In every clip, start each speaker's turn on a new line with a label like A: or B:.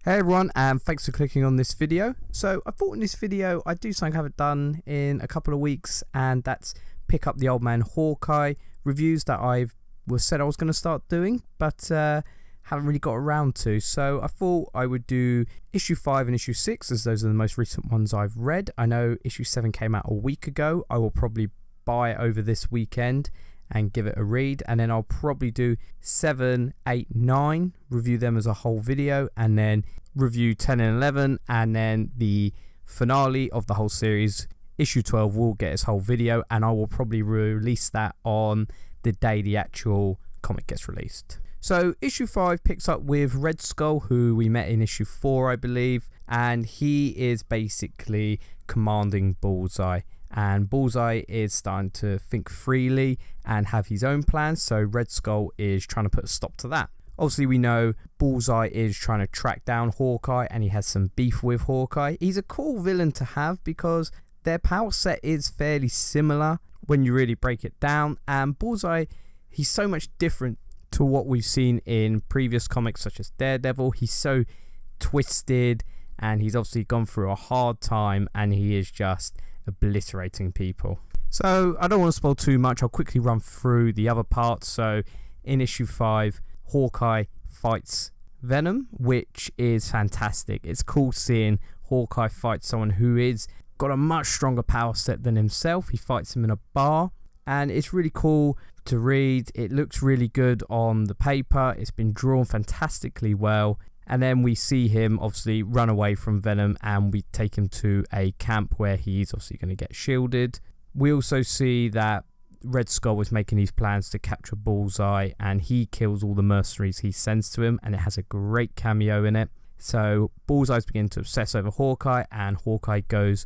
A: Hey everyone, and thanks for clicking on this video. So I thought in this video I'd do something I haven't done in a couple of weeks, and that's pick up the old Man Hawkeye reviews that I said I was going to start doing, but haven't really got around to. So I thought I would do issue 5 and issue 6, as those are the most recent ones I've read. I know issue 7 came out a week ago. I will probably buy it over this weekend and give it a read, and then I'll probably do 7, 8, 9, review them as a whole video, and then review 10 and 11, and then the finale of the whole series, issue 12, will get its whole video, and I will probably release that on the day the actual comic gets released. So issue 5 picks up with Red Skull, who we met in issue 4, I believe, and he is basically commanding Bullseye. And Bullseye is starting to think freely and have his own plans, so Red Skull is trying to put a stop to that. Obviously we know Bullseye is trying to track down Hawkeye, and he has some beef with Hawkeye. He's a cool villain to have because their power set is fairly similar when you really break it down, and Bullseye, he's so much different to what we've seen in previous comics such as Daredevil. He's so twisted, and he's obviously gone through a hard time, and he is just obliterating people. So I don't want to spoil too much. I'll quickly run through the other parts. So in issue 5, Hawkeye fights Venom, which is fantastic. It's cool seeing Hawkeye fight someone who is got a much stronger power set than himself. He fights him in a bar, and it's really cool to read. It looks really good on the paper. It's been drawn fantastically well. And then we see him obviously run away from Venom, and we take him to a camp where he's obviously going to get shielded. We also see that Red Skull was making these plans to capture Bullseye, and he kills all the mercenaries he sends to him, and it has a great cameo in it. So Bullseye's beginning to obsess over Hawkeye, and Hawkeye goes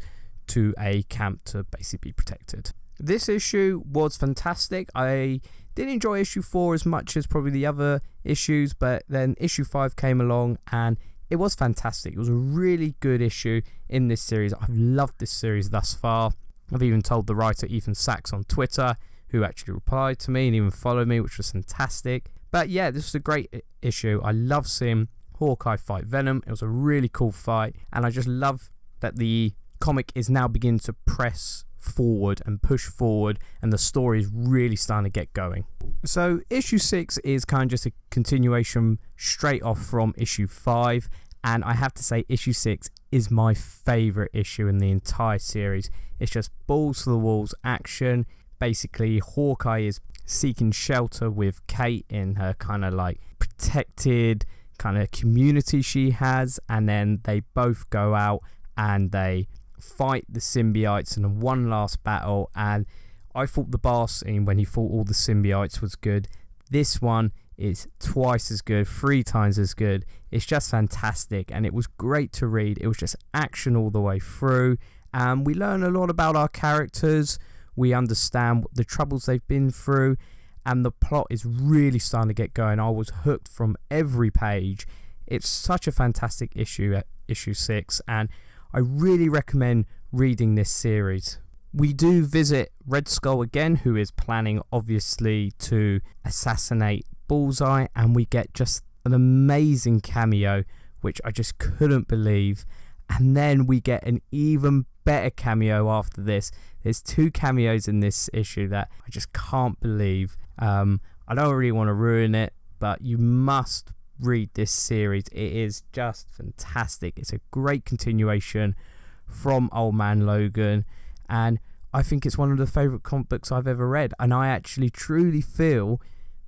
A: to a camp to basically be protected. This issue was fantastic. I didn't enjoy issue 4 as much as probably the other issues, but then issue 5 came along and it was fantastic. It was a really good issue in this series. I've loved this series thus far. I've even told the writer Ethan Sachs on Twitter, who actually replied to me and even followed me, which was fantastic. But yeah, this was a great issue. I love seeing Hawkeye fight Venom. It was a really cool fight, and I just love that the comic is now beginning to press forward and push forward, and the story is really starting to get going. So issue 6 is kind of just a continuation straight off from issue 5, and I have to say issue 6 is my favourite issue in the entire series. It's just balls to the walls action. Basically Hawkeye is seeking shelter with Kate in her kind of like protected kind of community she has, and then they both go out and they fight the symbiotes in one last battle. And I thought the bar scene when he fought all the symbiotes was good. This one is twice as good, 3 times as good. It's just fantastic, and it was great to read. It was just action all the way through, and we learn a lot about our characters. We understand the troubles they've been through, and the plot is really starting to get going. I was hooked from every page. It's such a fantastic issue at issue 6, and I really recommend reading this series. We do visit Red Skull again, who is planning obviously to assassinate Bullseye, and we get just an amazing cameo, which I just couldn't believe. And then we get an even better cameo after this. There's 2 cameos in this issue that I just can't believe. I don't really want to ruin it, but you must read this series. It is just fantastic. It's a great continuation from Old Man Logan, and I think it's one of the favourite comic books I've ever read, and I actually truly feel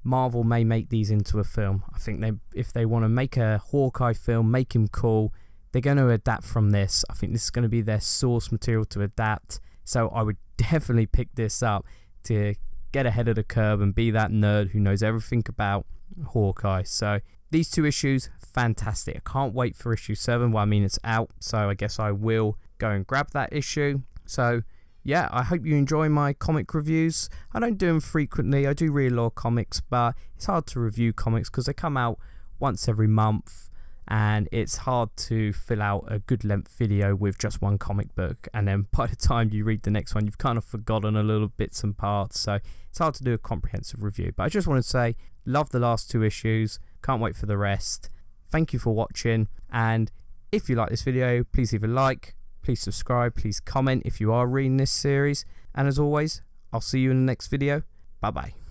A: Marvel may make these into a film. I think if they want to make a Hawkeye film, make him cool, they're going to adapt from this. I think this is going to be their source material to adapt, so I would definitely pick this up to get ahead of the curve and be that nerd who knows everything about Hawkeye. So these 2 issues, fantastic. I can't wait for issue 7. Well, I mean, it's out, so I guess I will go and grab that issue. So yeah, I hope you enjoy my comic reviews. I don't do them frequently. I do read a lot of comics, but it's hard to review comics because they come out once every month, and it's hard to fill out a good length video with just one comic book, and then by the time you read the next one, you've kind of forgotten a little bits and parts, so it's hard to do a comprehensive review. But I just want to say, love the last 2 issues, can't wait for the rest. thank you for watching, and if you like this video, please leave a like, please subscribe, please comment if you are reading this series, and as always, I'll see you in the next video. Bye bye.